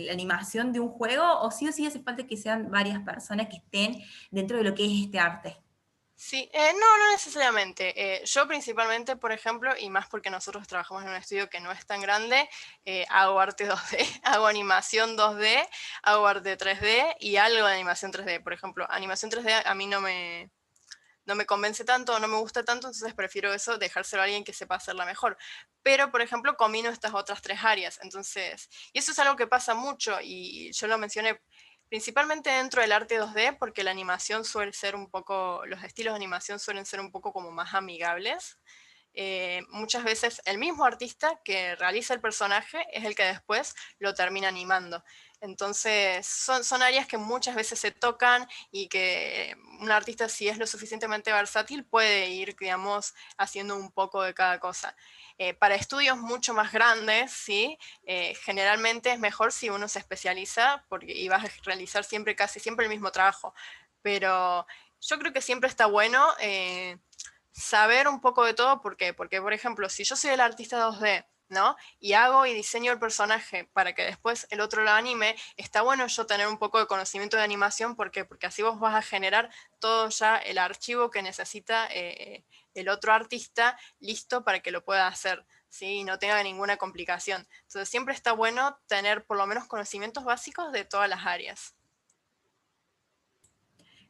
Speaker 1: la animación de un juego, o sí hace falta que sean varias personas que estén dentro de lo que es este arte.
Speaker 2: Sí, no necesariamente. Yo principalmente, por ejemplo, y más porque nosotros trabajamos en un estudio que no es tan grande, hago arte 2D, hago animación 2D, hago arte 3D y algo de animación 3D. Por ejemplo, animación 3D a mí no me convence tanto, no me gusta tanto, entonces prefiero eso, dejárselo a alguien que sepa hacerla mejor. Pero, por ejemplo, combino estas otras tres áreas. Entonces, y eso es algo que pasa mucho, y yo lo mencioné principalmente dentro del arte 2D, porque la animación suele ser un poco, los estilos de animación suelen ser un poco como más amigables. Muchas veces el mismo artista que realiza el personaje es el que después lo termina animando. Entonces son áreas que muchas veces se tocan, y que un artista, si es lo suficientemente versátil, puede ir, digamos, haciendo un poco de cada cosa. Para estudios mucho más grandes, ¿sí? Generalmente es mejor si uno se especializa, porque y vas a realizar siempre, casi siempre el mismo trabajo. Pero yo creo que siempre está bueno saber un poco de todo. ¿Por qué? Porque, por ejemplo, si yo soy el artista 2D, ¿no? Y hago y diseño el personaje para que después el otro lo anime, está bueno yo tener un poco de conocimiento de animación. ¿Por qué? Porque así vos vas a generar todo ya el archivo que necesita el otro artista listo para que lo pueda hacer, ¿sí? Y no tenga ninguna complicación. Entonces siempre está bueno tener por lo menos conocimientos básicos de todas las áreas.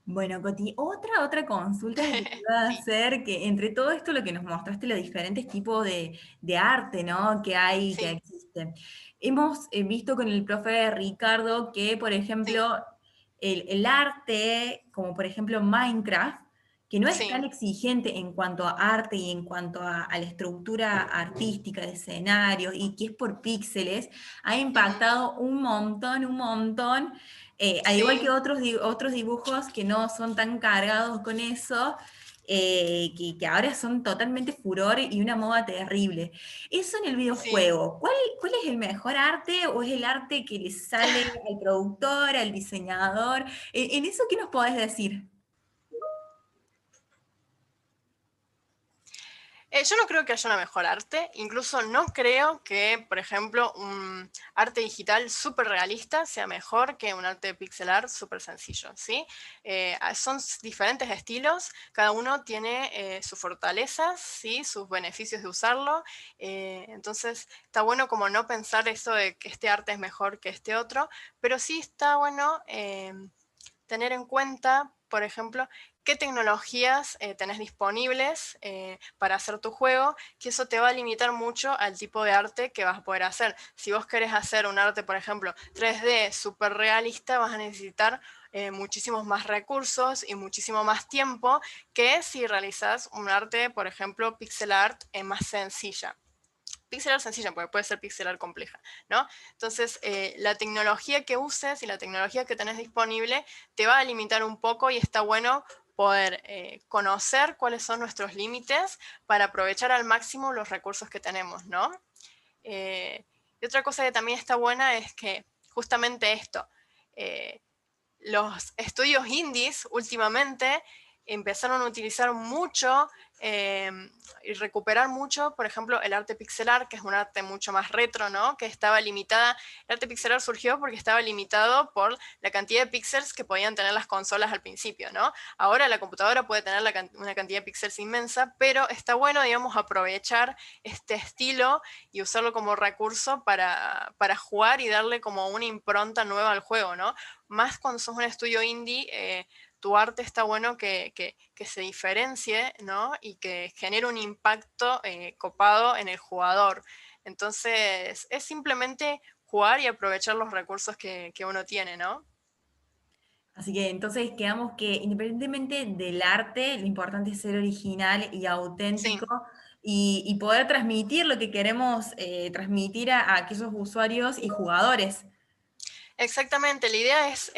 Speaker 1: Bueno, Coti, otra consulta que te iba a
Speaker 2: Sí,
Speaker 1: hacer, que entre todo esto lo que nos mostraste, los diferentes tipos de arte, ¿no? Que hay, que
Speaker 2: sí,
Speaker 1: existen. Hemos visto con el profe Ricardo que, por
Speaker 2: sí,
Speaker 1: ejemplo, el arte, como por ejemplo Minecraft, que no es tan
Speaker 2: sí.
Speaker 1: exigente en cuanto a arte y en cuanto a la estructura artística de escenarios y que es por píxeles, ha
Speaker 2: Ujú.
Speaker 1: impactado un montón, al igual que
Speaker 2: Sí,
Speaker 1: otros dibujos que no son tan cargados con eso, que ahora son totalmente furor y una moda terrible. Eso en el
Speaker 2: sí.
Speaker 1: videojuego, ¿cuál es el mejor arte o es el arte que le sale al productor, al diseñador? En eso, ¿qué nos podés decir?
Speaker 2: Yo no creo que haya una mejor arte, incluso no creo que, por ejemplo, un arte digital súper realista sea mejor que un arte de pixel art súper sencillo, ¿sí? Son diferentes estilos, cada uno tiene sus fortalezas, ¿sí? Sus beneficios de usarlo, entonces está bueno como no pensar eso de que este arte es mejor que este otro, pero sí está bueno tener en cuenta, por ejemplo, qué tecnologías tenés disponibles para hacer tu juego, que eso te va a limitar mucho al tipo de arte que vas a poder hacer. Si vos querés hacer un arte, por ejemplo, 3D súper realista, vas a necesitar muchísimos más recursos y muchísimo más tiempo que si realizás un arte, por ejemplo, pixel art más sencilla. Pixel art sencilla, porque puede ser pixel art compleja, ¿no? Entonces, la tecnología que uses y la tecnología que tenés disponible te va a limitar un poco y está bueno poder conocer cuáles son nuestros límites para aprovechar al máximo los recursos que tenemos, ¿no? Y otra cosa que también está buena es que justamente esto, eh, los estudios indies últimamente empezaron a utilizar mucho y recuperar mucho, por ejemplo, el arte pixelar, que es un arte mucho más retro, ¿no? Que estaba limitada. El arte pixelar surgió porque estaba limitado por la cantidad de píxeles que podían tener las consolas al principio, ¿no? Ahora la computadora puede tener una cantidad de píxeles inmensa, pero está bueno, digamos, aprovechar este estilo y usarlo como recurso para jugar y darle como una impronta nueva al juego, ¿no? Más cuando sos un estudio indie, tu arte está bueno que se diferencie, ¿no? Y que genere un impacto copado en el jugador. Entonces, es simplemente jugar y aprovechar los recursos que uno tiene, ¿no?
Speaker 1: Así que entonces quedamos que independientemente del arte, lo importante es ser original y
Speaker 2: Sí.
Speaker 1: auténtico y poder transmitir lo que queremos transmitir a aquellos usuarios y jugadores.
Speaker 2: Exactamente, la idea es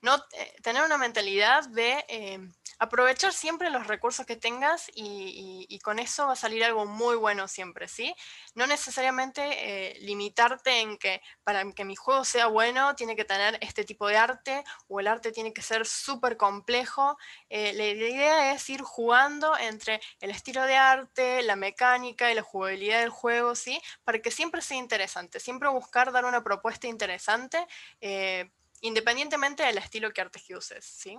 Speaker 2: no, tener una mentalidad de aprovechar siempre los recursos que tengas y con eso va a salir algo muy bueno siempre, ¿sí? No necesariamente limitarte en que para que mi juego sea bueno tiene que tener este tipo de arte o el arte tiene que ser súper complejo. La idea es ir jugando entre el estilo de arte, la mecánica y la jugabilidad del juego, ¿sí? Para que siempre sea interesante, siempre buscar dar una propuesta interesante eh, independientemente del estilo que artes que uses, ¿sí?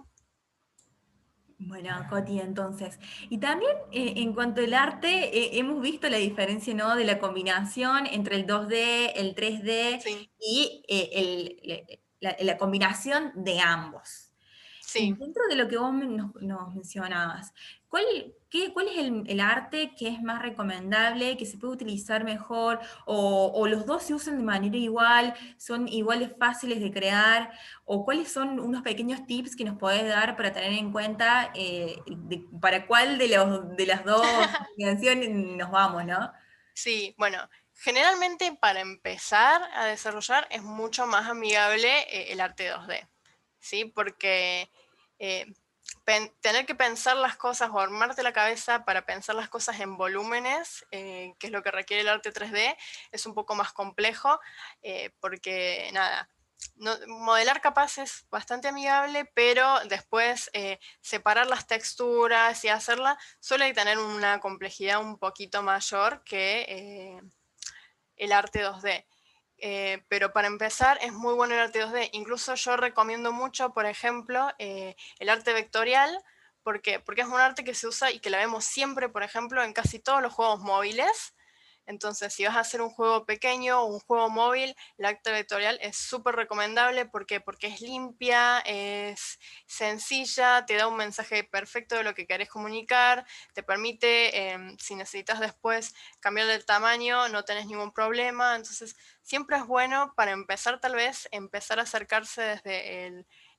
Speaker 1: Bueno, Coti, entonces. Y también en cuanto al arte, hemos visto la diferencia, ¿no? De la combinación entre el 2D, el 3D
Speaker 2: Sí,
Speaker 1: y la combinación de ambos. Y
Speaker 2: sí.
Speaker 1: dentro de lo que vos nos mencionabas, ¿cuál es el arte que es más recomendable, que se puede utilizar mejor, o los dos se usan de manera igual, son iguales fáciles de crear, o cuáles son unos pequeños tips que nos podés dar para tener en cuenta para cuál de las dos canciones nos vamos, ¿no?
Speaker 2: Sí, bueno, generalmente para empezar a desarrollar es mucho más amigable el arte 2D, ¿sí? Porque eh, tener que pensar las cosas o armarte la cabeza para pensar las cosas en volúmenes, que es lo que requiere el arte 3D, es un poco más complejo, porque nada, modelar capaz es bastante amigable, pero después separar las texturas y hacerla suele tener una complejidad un poquito mayor que el arte 2D. Pero para empezar es muy bueno el arte 2D. Incluso yo recomiendo mucho, por ejemplo, el arte vectorial. ¿Por qué? Porque es un arte que se usa y que la vemos siempre, por ejemplo, en casi todos los juegos móviles. Entonces, si vas a hacer un juego pequeño o un juego móvil, el arte vectorial es súper recomendable. ¿Por qué? Porque es limpia, es sencilla, te da un mensaje perfecto de lo que querés comunicar, te permite, si necesitas después cambiar el tamaño, no tenés ningún problema. Entonces, siempre es bueno para empezar tal vez, empezar a acercarse desde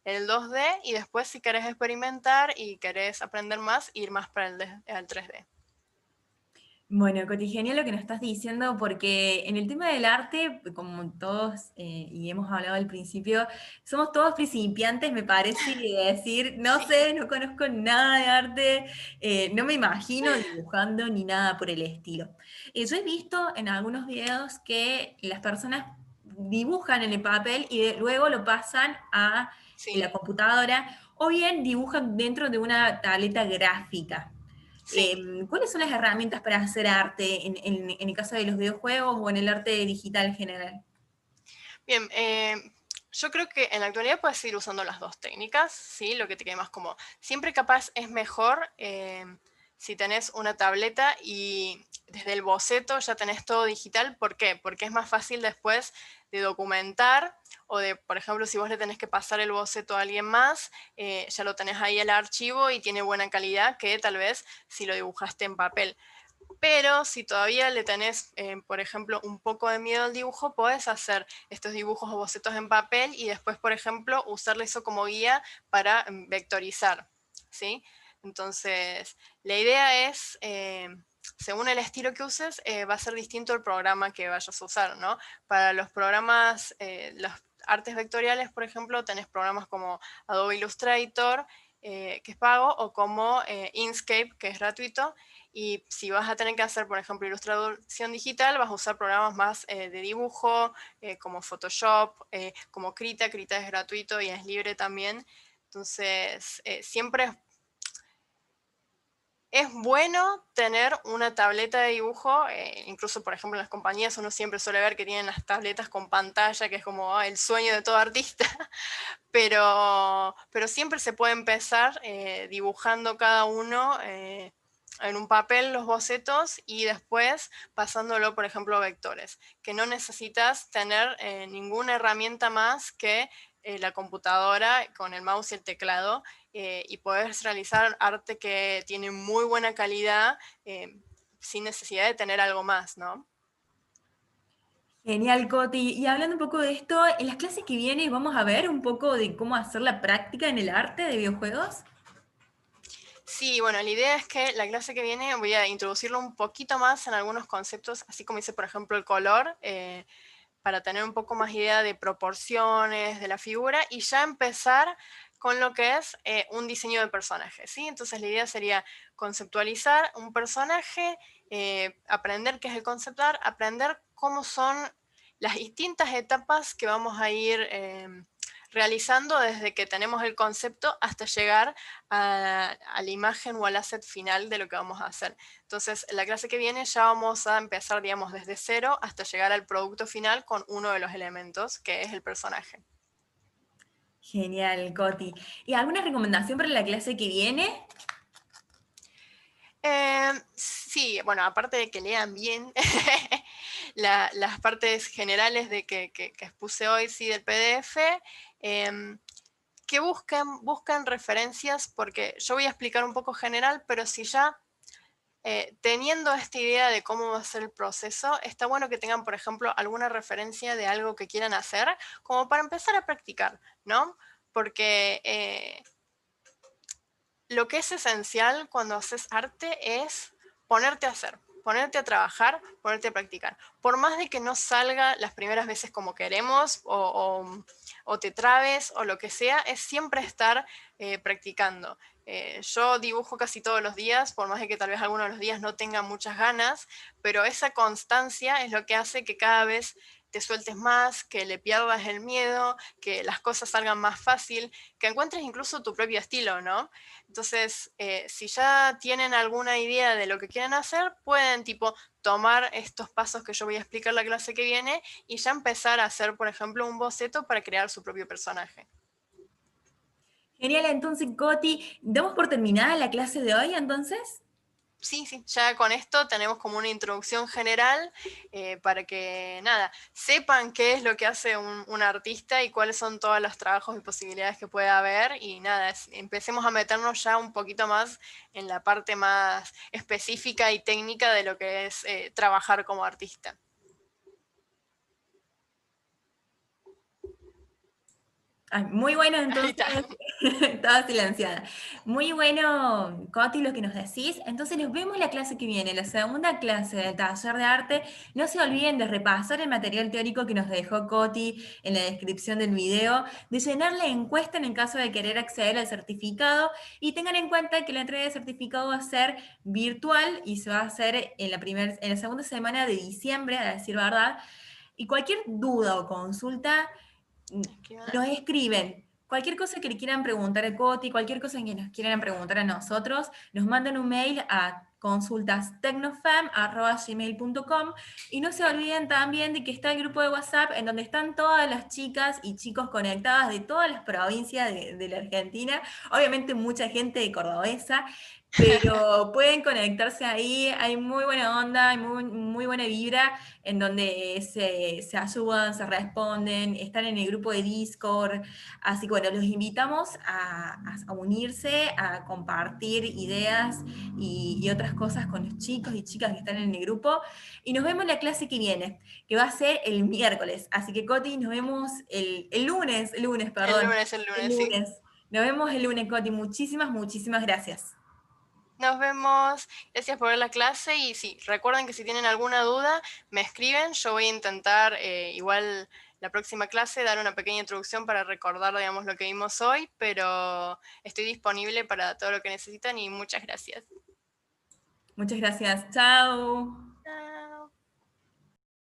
Speaker 2: el 2D y después si querés experimentar y querés aprender más, ir más para el 3D.
Speaker 1: Bueno, Coti, genial lo que nos estás diciendo, porque en el tema del arte, como todos, y hemos hablado al principio, somos todos principiantes, me parece, y de decir, no
Speaker 2: Sí,
Speaker 1: sé, no conozco nada de arte, no me imagino dibujando ni nada por el estilo. Yo he visto en algunos videos que las personas dibujan en el papel y luego lo pasan a
Speaker 2: sí,
Speaker 1: la computadora, o bien dibujan dentro de una tableta gráfica.
Speaker 2: Sí.
Speaker 1: ¿Cuáles son las herramientas para hacer arte en el caso de los videojuegos o en el arte digital en general?
Speaker 2: Bien, yo creo que en la actualidad puedes ir usando las dos técnicas, ¿sí? Lo que te quede más cómodo. Siempre capaz es mejor si tenés una tableta y desde el boceto ya tenés todo digital. ¿Por qué? Porque es más fácil después de documentar o de, por ejemplo, si vos le tenés que pasar el boceto a alguien más, ya lo tenés ahí el archivo y tiene buena calidad que tal vez si lo dibujaste en papel. Pero si todavía le tenés, por ejemplo, un poco de miedo al dibujo, podés hacer estos dibujos o bocetos en papel y después, por ejemplo, usarle eso como guía para vectorizar, ¿sí? Entonces, la idea es, según el estilo que uses, va a ser distinto el programa que vayas a usar, ¿no? Para los programas, los artes vectoriales, por ejemplo, tenés programas como Adobe Illustrator, que es pago, o como Inkscape, que es gratuito. Y si vas a tener que hacer, por ejemplo, ilustración digital, vas a usar programas más de dibujo, como Photoshop, como Krita. Krita es gratuito y es libre también. Entonces, siempre es bueno tener una tableta de dibujo, incluso por ejemplo en las compañías uno siempre suele ver que tienen las tabletas con pantalla, que es como el sueño de todo artista, pero siempre se puede empezar dibujando cada uno en un papel los bocetos y después pasándolo, por ejemplo, a vectores, que no necesitas tener ninguna herramienta más que la computadora con el mouse y el teclado, y poder realizar arte que tiene muy buena calidad sin necesidad de tener algo más, ¿no?
Speaker 1: Genial, Coti. Y hablando un poco de esto, en las clases que vienen vamos a ver un poco de cómo hacer la práctica en el arte de videojuegos.
Speaker 2: Sí, bueno, la idea es que la clase que viene voy a introducirlo un poquito más en algunos conceptos, así como hice, por ejemplo, el color, para tener un poco más idea de proporciones, de la figura, y ya empezar con lo que es un diseño de personaje, ¿sí? Entonces la idea sería conceptualizar un personaje, aprender qué es el concept art, aprender cómo son las distintas etapas que vamos a ir realizando desde que tenemos el concepto hasta llegar a la imagen o al asset final de lo que vamos a hacer. Entonces, en la clase que viene ya vamos a empezar, digamos, desde cero hasta llegar al producto final con uno de los elementos, que es el personaje.
Speaker 1: Genial, Coti. ¿Y alguna recomendación para la clase que viene?
Speaker 2: Sí, bueno, aparte de que lean bien las partes generales de que expuse hoy, sí, del PDF, que busquen referencias, porque yo voy a explicar un poco general, pero si ya teniendo esta idea de cómo va a ser el proceso, está bueno que tengan, por ejemplo, alguna referencia de algo que quieran hacer, como para empezar a practicar, ¿no? Porque lo que es esencial cuando haces arte es ponerte a hacer, ponerte a trabajar, ponerte a practicar. Por más de que no salga las primeras veces como queremos o te trabes o lo que sea, es siempre estar practicando. Yo dibujo casi todos los días, por más de que tal vez algunos de los días no tenga muchas ganas, pero esa constancia es lo que hace que cada vez te sueltes más, que le pierdas el miedo, que las cosas salgan más fácil, que encuentres incluso tu propio estilo, ¿no? Entonces, si ya tienen alguna idea de lo que quieren hacer, pueden tipo tomar estos pasos que yo voy a explicar la clase que viene y ya empezar a hacer, por ejemplo, un boceto para crear su propio personaje.
Speaker 1: Genial, entonces, Coti, ¿damos por terminada la clase de hoy, entonces?
Speaker 2: Sí, sí, ya con esto tenemos como una introducción general para que, nada, sepan qué es lo que hace un artista y cuáles son todos los trabajos y posibilidades que puede haber. Y nada, empecemos a meternos ya un poquito más en la parte más específica y técnica de lo que es trabajar como artista.
Speaker 1: Ay, muy bueno,
Speaker 2: Ahí
Speaker 1: entonces,
Speaker 2: está.
Speaker 1: estaba silenciada. Muy bueno, Coti, lo que nos decís. Entonces, nos vemos la clase que viene, la segunda clase del taller de arte. No se olviden de repasar el material teórico que nos dejó Coti en la descripción del video, de llenar la encuesta en el caso de querer acceder al certificado y tengan en cuenta que la entrega de certificado va a ser virtual y se va a hacer en la segunda semana de diciembre, a decir verdad. Y cualquier duda o consulta nos escriben. Cualquier cosa que le quieran preguntar a Coti, cualquier cosa que nos quieran preguntar a nosotros, nos mandan un mail a consultastecnofam@gmail.com y no se olviden también de que está el grupo de WhatsApp en donde están todas las chicas y chicos conectadas de todas las provincias de la Argentina, obviamente mucha gente cordobesa, pero pueden conectarse ahí, hay muy buena onda, hay muy buena vibra, en donde se ayudan, se responden, están en el grupo de Discord, así que bueno, los invitamos a unirse, a compartir ideas y otras cosas con los chicos y chicas que están en el grupo, y nos vemos en la clase que viene, que va a ser el miércoles, así que Coti, nos vemos el lunes, perdón,
Speaker 2: El
Speaker 1: el
Speaker 2: lunes, sí.
Speaker 1: lunes. Nos vemos el lunes, Coti. Muchísimas gracias.
Speaker 2: Nos vemos, gracias por ver la clase y sí, recuerden que si tienen alguna duda, me escriben, yo voy a intentar igual la próxima clase dar una pequeña introducción para recordar, digamos, lo que vimos hoy, pero estoy disponible para todo lo que necesitan y muchas gracias.
Speaker 1: Muchas gracias. Chao.